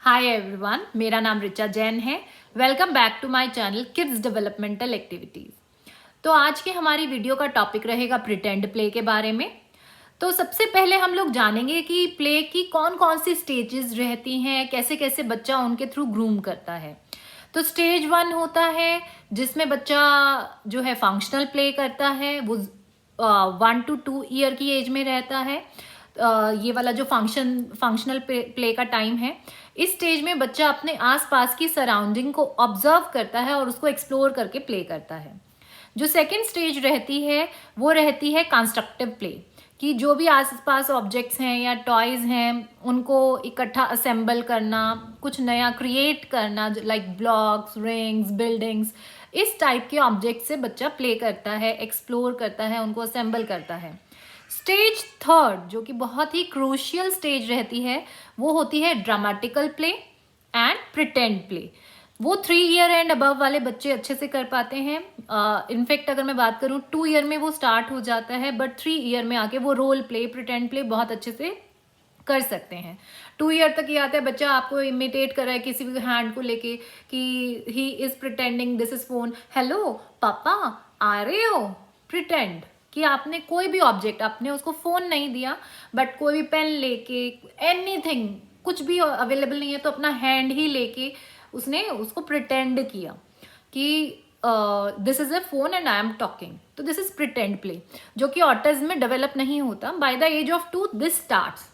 Hi everyone, मेरा नाम रिचा जैन है। Welcome back to my channel kids developmental activities. तो आज की हमारी वीडियो का टॉपिक रहेगा प्रिटेंड प्ले के बारे में। तो सबसे पहले हम लोग जानेंगे कि प्ले की कौन कौन सी स्टेजेस रहती हैं, कैसे कैसे बच्चा उनके थ्रू ग्रूम करता है। तो स्टेज 1 होता है जिसमें बच्चा जो है फंक्शनल प्ले करता है। वो 1 to 2 ईयर की एज में रहता है। ये वाला जो फंक्शनल प्ले का टाइम है, इस स्टेज में बच्चा अपने आसपास की सराउंडिंग को ऑब्जर्व करता है और उसको एक्सप्लोर करके प्ले करता है। जो सेकेंड स्टेज रहती है वो रहती है कंस्ट्रक्टिव प्ले, कि जो भी आसपास ऑब्जेक्ट्स हैं या टॉयज हैं उनको इकट्ठा असेंबल करना, कुछ नया क्रिएट करना, लाइक ब्लॉक्स, रिंग्स, बिल्डिंग्स, इस टाइप के ऑब्जेक्ट से बच्चा प्ले करता है, एक्सप्लोर करता है, उनको असेंबल करता है। स्टेज थर्ड, जो कि बहुत ही क्रूशियल स्टेज रहती है, वो होती है dramatical play and pretend play. वो 3 ईयर एंड अबव वाले बच्चे अच्छे से कर पाते हैं। इनफैक्ट अगर मैं बात करूँ 2 ईयर में वो स्टार्ट हो जाता है, बट 3 ईयर में आके वो रोल प्ले, प्रिटेंड प्ले बहुत अच्छे से कर सकते हैं। 2 ईयर तक ये आता है बच्चा आपको इमिटेट कर रहा है किसी भी हैंड को लेके कि he is pretending this is phone, hello पापा आ रहे हो, प्रिटेंड कि आपने कोई भी ऑब्जेक्ट, आपने उसको फोन नहीं दिया बट कोई भी पेन लेके, एनीथिंग, कुछ भी अवेलेबल नहीं है तो अपना हैंड ही लेके उसने उसको प्रिटेंड किया कि this is a phone and I am talking. तो दिस इज प्रिटेंड प्ले, जो कि ऑटिज्म में डेवलप नहीं होता। By the age of 2 this starts.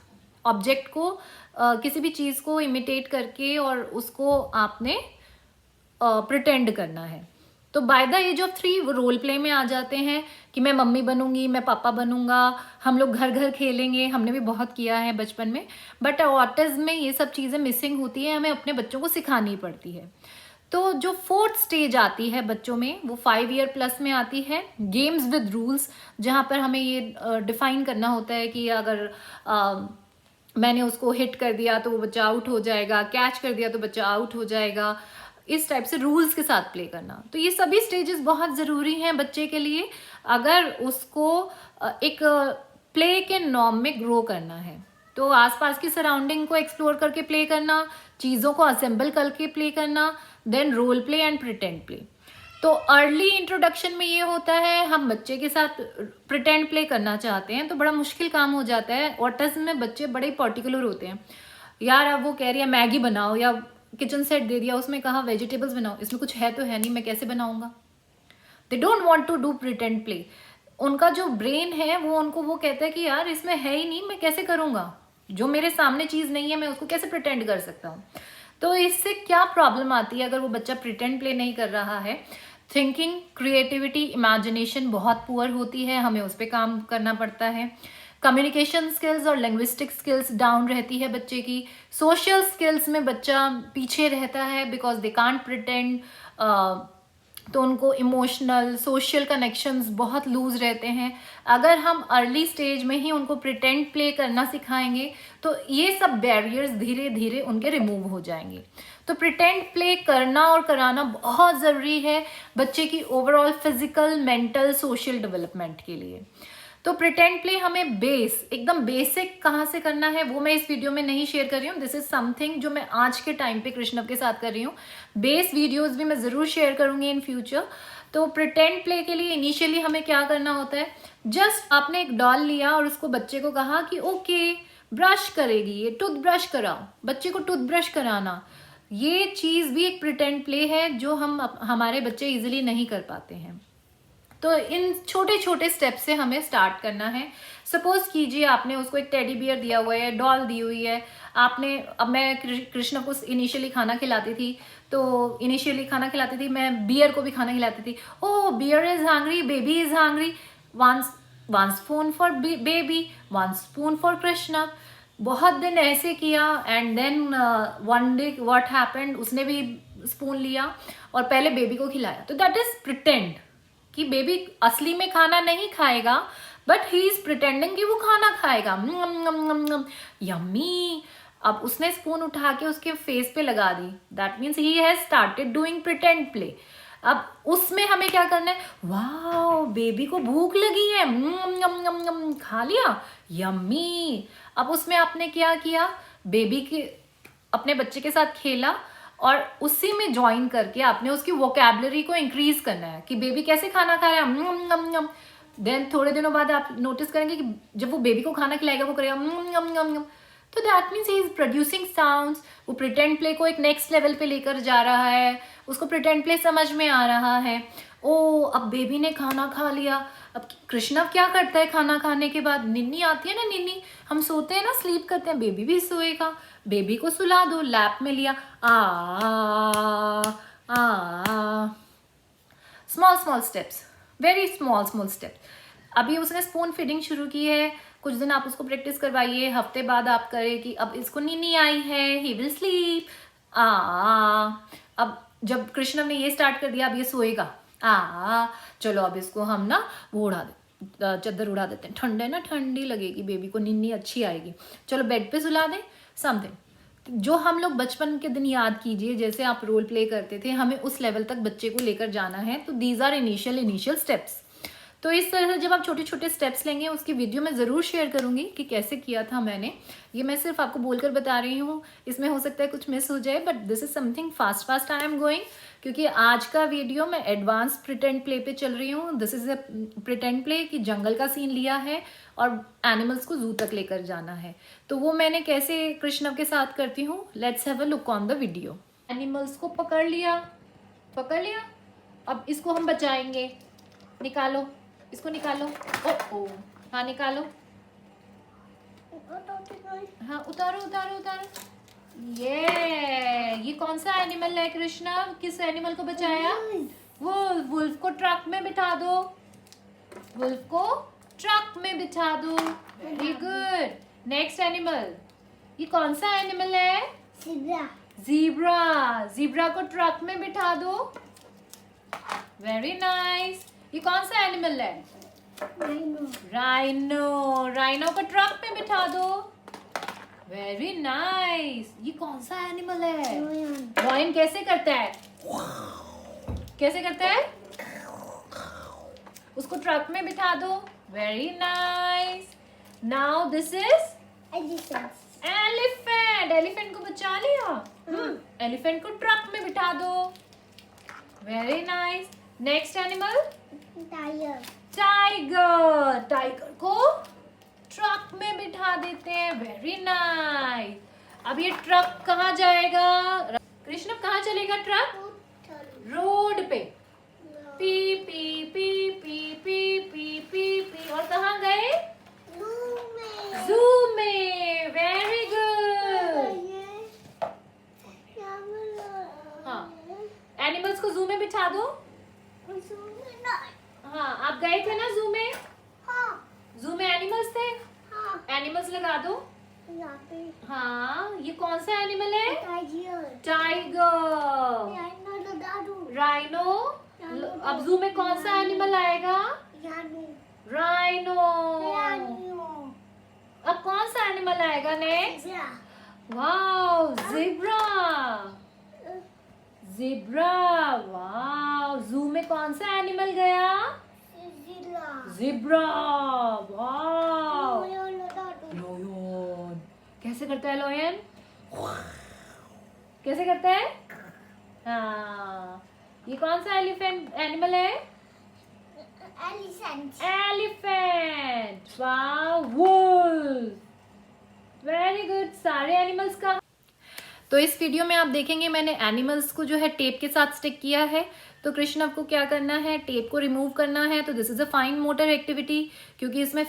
Object को किसी भी चीज को इमिटेट करके और उसको आपने प्रिटेंड करना है। तो बाय द एज ऑफ 3 वो रोल प्ले में आ जाते हैं कि मैं मम्मी बनूंगी, मैं पापा बनूंगा, हम लोग घर घर खेलेंगे। हमने भी बहुत किया है बचपन में, बट ऑटिज्म में ये सब चीज़ें मिसिंग होती है, हमें अपने बच्चों को सिखानी पड़ती है। तो जो 4th स्टेज आती है बच्चों में, वो 5 ईयर प्लस में आती है, गेम्स विद रूल्स, जहाँ पर हमें ये डिफाइन करना होता है कि अगर मैंने उसको हिट कर दिया तो वो बच्चा आउट हो जाएगा, कैच कर दिया तो बच्चा आउट हो जाएगा, इस टाइप से रूल्स के साथ प्ले करना। तो ये सभी स्टेजेस बहुत ज़रूरी हैं बच्चे के लिए, अगर उसको एक प्ले के नॉर्म में ग्रो करना है। तो आसपास की सराउंडिंग को एक्सप्लोर करके प्ले करना, चीज़ों को असेंबल करके प्ले करना, then role play and pretend play. तो अर्ली इंट्रोडक्शन में ये होता है, हम बच्चे के साथ प्रिटेंड प्ले करना चाहते हैं तो बड़ा मुश्किल काम हो जाता है। ऑटिज्म में बच्चे बड़े पर्टिकुलर होते हैं। यार अब वो कह रही है मैगी बनाओ, या किचन सेट दे दिया, उसमें कहा वेजिटेबल्स बनाओ, इसमें कुछ है तो है नहीं, मैं कैसे बनाऊंगा। They don't want to do pretend play. उनका जो ब्रेन है वो उनको वो कहता है कि यार इसमें है ही नहीं, मैं कैसे करूंगा, जो मेरे सामने चीज नहीं है मैं उसको कैसे प्रिटेंड कर सकता हूँ। तो इससे क्या प्रॉब्लम आती है अगर वो बच्चा प्रिटेंड प्ले नहीं कर रहा है? थिंकिंग, क्रिएटिविटी, इमेजिनेशन बहुत पुअर होती है, हमें उस पर काम करना पड़ता है। कम्युनिकेशन स्किल्स और लिंग्विस्टिक स्किल्स डाउन रहती है बच्चे की। सोशल स्किल्स में बच्चा पीछे रहता है बिकॉज दे कांट प्रिटेंड। तो उनको इमोशनल, सोशल कनेक्शंस बहुत लूज रहते हैं। अगर हम अर्ली स्टेज में ही उनको प्रिटेंड प्ले करना सिखाएंगे तो ये सब बैरियर्स धीरे धीरे उनके रिमूव हो जाएंगे। तो प्रिटेंड प्ले करना और कराना बहुत ज़रूरी है बच्चे की overall physical, mental, social development के लिए। तो प्रिटेंड प्ले हमें एकदम बेसिक कहाँ से करना है वो मैं इस वीडियो में नहीं शेयर कर रही हूँ। दिस इज समथिंग जो मैं आज के टाइम पे कृष्णव के साथ कर रही हूँ। बेस वीडियोस भी मैं ज़रूर शेयर करूँगी इन फ्यूचर। तो प्रिटेंड प्ले के लिए इनिशियली हमें क्या करना होता है, जस्ट आपने एक डॉल लिया और उसको बच्चे को कहा कि ओके ब्रश करेगी, ये टूथ ब्रश कराओ, बच्चे को टूथ ब्रश कराना, ये चीज़ भी एक प्रिटेंड प्ले है जो हमारे बच्चे इजिली नहीं कर पाते हैं। तो इन छोटे छोटे स्टेप से हमें स्टार्ट करना है। सपोज कीजिए आपने उसको एक टेडी बियर दिया हुआ है, डॉल दी हुई है, आपने, अब मैं कृष्ण को इनिशियली खाना खिलाती थी, तो इनिशियली खाना खिलाती थी, मैं बियर को भी खाना खिलाती थी। Oh bear is hungry, baby is hungry, one spoon for baby, one spoon for Krishna. बहुत दिन ऐसे किया and then one day what happened, उसने भी स्पून लिया और पहले बेबी को खिलाया। तो दैट इज प्रिटेंड कि बेबी असली में खाना नहीं खाएगा बट ही इज प्रिटेंडिंग कि वो खाना खाएगा, यम्मी। अब उसने स्पून उठा के उसके फेस पे लगा दी, that means he has started doing pretend play. अब उसमें हमें क्या करना है, वाओ बेबी को भूख लगी है, खा लिया, यम्मी। अब उसमें आपने क्या किया, बेबी के अपने बच्चे के साथ खेला और उसी में ज्वाइन करके आपने उसकी वोकैबुलरी को इंक्रीज करना है कि बेबी कैसे खाना खा रहा है। देन थोड़े दिनों बाद आप नोटिस करेंगे कि जब वो बेबी को खाना खिलाएगा वो करेगा। तो that means he is producing sounds. वो प्रिटेंड प्ले को एक नेक्स्ट लेवल पे लेकर जा रहा है, उसको प्रिटेंड प्ले समझ में आ रहा है। ओ अब बेबी ने खाना खा लिया। अब कृष्णव क्या करता है खाना खाने के बाद? निन्नी आती है ना, निन्नी, हम सोते हैं ना, स्लीप करते हैं, बेबी भी सोएगा। बेबी को सुला दो, लैप में लिया, a small small steps, very small small steps. अभी उसने स्पून फीडिंग शुरू की है, कुछ दिन आप उसको प्रैक्टिस करवाइए, हफ्ते बाद आप करें कि अब इसको नीनी आई है, ही विल स्लीप। अब जब कृष्णव ने ये स्टार्ट कर दिया, अब ये सोएगा। चलो अब इसको हम ना वो उड़ा दे, चादर उड़ा देते हैं, ठंडे ना, ठंडी लगेगी बेबी को, नीनी अच्छी आएगी, चलो बेड पे सुला दें, समथिंग। जो हम लोग बचपन के दिन याद कीजिए, जैसे आप रोल प्ले करते थे, हमें उस लेवल तक बच्चे को लेकर जाना है। तो दीज आर इनिशियल स्टेप्स। तो इस तरह से जब आप छोटे छोटे स्टेप्स लेंगे, उसकी वीडियो मैं ज़रूर शेयर करूंगी कि कैसे किया था मैंने। ये मैं सिर्फ आपको बोलकर बता रही हूँ, इसमें हो सकता है कुछ मिस हो जाए, but this is something fast I am going, क्योंकि आज का वीडियो मैं एडवांस प्रिटेंड प्ले पे चल रही हूँ। This is a pretend play कि जंगल का सीन लिया है और एनिमल्स को जू तक लेकर जाना है। तो वो मैंने कैसे कृष्णव के साथ करती हूँ, let's have a look on the video. Animals को पकड़ लिया, अब इसको हम बचाएंगे। निकालो, इसको निकालो। ओ हाँ निकालो, हाँ उतारो। ये कौन सा एनिमल है कृष्णव? किस एनिमल को बचाया? वुल्फ को ट्रक में बिठा दो, वेरी गुड। नेक्स्ट एनिमल, ये कौन सा एनिमल है? ज़ीब्रा को ट्रक में बिठा दो, वेरी नाइस। ये कौन सा एनिमल है? राइनो को ट्रक में बिठा दो, वेरी नाइस। ये कौन सा एनिमल है? लायन कैसे करता है? उसको ट्रक में बिठा दो, very nice. Now this is elephant को बचा लिया। एलिफेंट को ट्रक में बिठा दो, very nice. Next animal, tiger को ट्रक में बिठा देते हैं, वेरी नाइस। अब ये ट्रक कहाँ जाएगा? कृष्ण कहाँ चलेगा ट्रक? रोड पे, P P P P P P P P. और कहाँ गए? जू में, वेरी गुड। हाँ, एनिमल्स को जू में बिठा दो। हाँ, आप गए थे ना जू में? जू में एनिमल्स थे, एनिमल्स लगा दो। हाँ, ये कौन सा एनिमल है? Tiger, rhino. अब जू में कौन सा एनिमल आएगा? राइनो। अब कौन सा एनिमल आएगा नेक्स्ट? Wow, zebra. वाओ, जू में कौन सा एनिमल गया? ज़ेब्रा। वाओ, लोयन। कैसे करता है लोयन? कैसे करता है? हाँ, ये कौन सा एनिमल है? Elephant. Wow, wolf. Very good. सारे एनिमल्स का। तो इस वीडियो में आप देखेंगे मैंने एनिमल्स को जो है टेप के साथ स्टिक किया है। तो कृष्णव को क्या करना है? टेप को रिमूव करना है। तो this is a fine motor activity, क्योंकि इसमें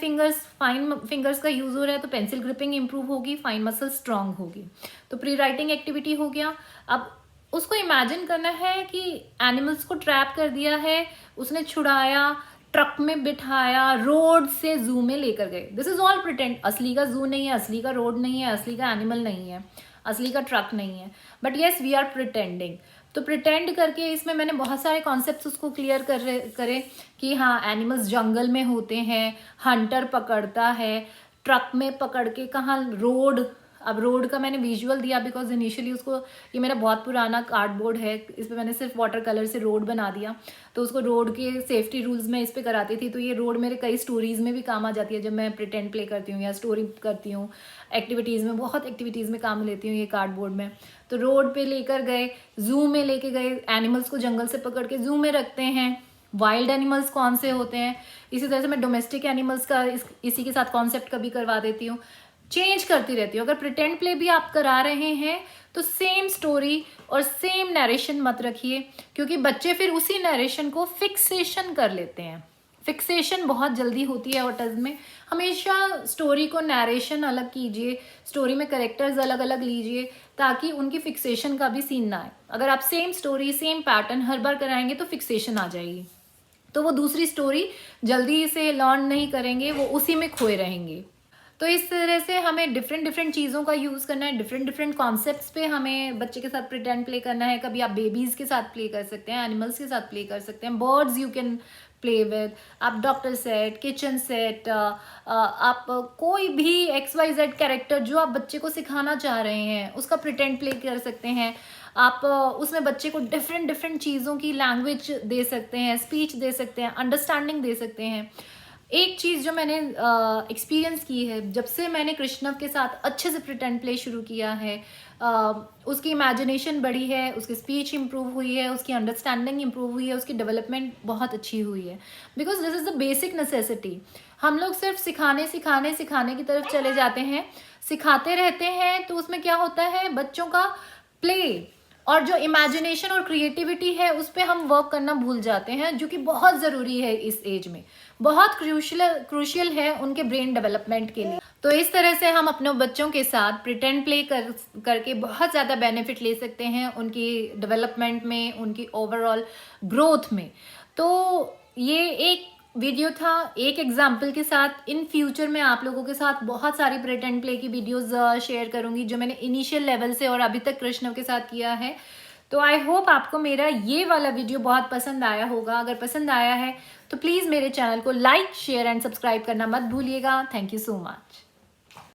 फाइन फिंगर्स का यूज हो रहा है, तो पेंसिल ग्रिपिंग इंप्रूव होगी, फाइन मसल स्ट्रांग होगी। तो प्री राइटिंग एक्टिविटी हो गया। अब उसको इमेजिन करना है कि एनिमल्स को ट्रैप कर दिया है, उसने छुड़ाया, ट्रक में बिठाया, रोड से जू में लेकर गए। This is all pretend. असली का जू नहीं है, असली का रोड नहीं है, असली का एनिमल नहीं है, असली का ट्रक नहीं है, but yes we are pretending. तो प्रिटेंड करके इसमें मैंने बहुत सारे कॉन्सेप्ट्स उसको क्लियर करे कि हाँ, एनिमल्स जंगल में होते हैं, हंटर पकड़ता है, ट्रक में पकड़ के कहाँ रोड अब रोड का मैंने विजुअल दिया बिकॉज इनिशियली उसको, ये मेरा बहुत पुराना कार्डबोर्ड है, इस पर मैंने सिर्फ वाटर कलर से रोड बना दिया, तो उसको रोड के सेफ्टी रूल्स में इस पर कराती थी। तो ये रोड मेरे कई स्टोरीज़ में भी काम आ जाती है जब मैं प्रिटेंड प्ले करती हूँ या स्टोरी करती हूँ, एक्टिविटीज़ में, बहुत एक्टिविटीज़ में काम लेती हूँ ये कार्डबोर्ड में। तो रोड पे लेकर गए, जू में लेके गए, एनिमल्स को जंगल से पकड़ के जू में रखते हैं, वाइल्ड एनिमल्स कौन से होते हैं, इसी तरह से मैं डोमेस्टिक एनिमल्स का इसी के साथ कॉन्सेप्ट कभी करवा देती हूँ, चेंज करती रहती हूँ। अगर प्रिटेंड प्ले भी आप करा रहे हैं तो सेम स्टोरी और सेम नरेशन मत रखिए, क्योंकि बच्चे फिर उसी नरेशन को फिक्सेशन कर लेते हैं। फिक्सेशन बहुत जल्दी होती है ऑटिज्म में। हमेशा स्टोरी को नरेशन अलग कीजिए, स्टोरी में कैरेक्टर्स अलग अलग लीजिए, ताकि उनकी फिक्सेशन का भी सीन ना आए। अगर आप सेम स्टोरी सेम पैटर्न हर बार कराएंगे तो फिक्सेशन आ जाएगी, तो वो दूसरी स्टोरी जल्दी से लर्न नहीं करेंगे, वो उसी में खोए रहेंगे। तो इस तरह से हमें डिफरेंट चीज़ों का यूज़ करना है, डिफरेंट कॉन्सेप्ट्स पे हमें बच्चे के साथ प्रिटेंड प्ले करना है। कभी आप बेबीज़ के साथ प्ले कर सकते हैं, एनिमल्स के साथ प्ले कर सकते हैं, birds you can play with, आप डॉक्टर सेट, किचन सेट, आप कोई भी XYZ कैरेक्टर जो आप बच्चे को सिखाना चाह रहे हैं उसका प्रिटेंड प्ले कर सकते हैं। आप उसमें बच्चे को डिफरेंट चीज़ों की लैंग्वेज दे सकते हैं, स्पीच दे सकते हैं, अंडरस्टैंडिंग दे सकते हैं। एक चीज़ जो मैंने एक्सपीरियंस की है, जब से मैंने कृष्णव के साथ अच्छे से प्रिटेंड प्ले शुरू किया है, उसकी इमेजिनेशन बढ़ी है, उसकी स्पीच इम्प्रूव हुई है, उसकी अंडरस्टैंडिंग इम्प्रूव हुई है, उसकी डेवलपमेंट बहुत अच्छी हुई है। Because this is the basic necessity. हम लोग सिर्फ सिखाने की तरफ चले जाते हैं, सिखाते रहते हैं, तो उसमें क्या होता है, बच्चों का प्ले और जो इमेजिनेशन और क्रिएटिविटी है उस पर हम वर्क करना भूल जाते हैं, जो कि बहुत ज़रूरी है इस एज में, बहुत क्रूशियल है उनके ब्रेन डेवलपमेंट के लिए। तो इस तरह से हम अपने बच्चों के साथ प्रिटेंड प्ले करके बहुत ज़्यादा बेनिफिट ले सकते हैं उनकी डेवलपमेंट में, उनकी ओवरऑल ग्रोथ में। तो ये एक वीडियो था एक एग्जाम्पल के साथ। इन फ्यूचर में आप लोगों के साथ बहुत सारी प्रिटेंड प्ले की वीडियोस शेयर करूंगी जो मैंने इनिशियल लेवल से और अभी तक कृष्णव के साथ किया है। तो आई होप आपको मेरा ये वाला वीडियो बहुत पसंद आया होगा। अगर पसंद आया है तो प्लीज़ मेरे चैनल को लाइक, शेयर एंड सब्सक्राइब करना मत भूलिएगा। Thank you so much.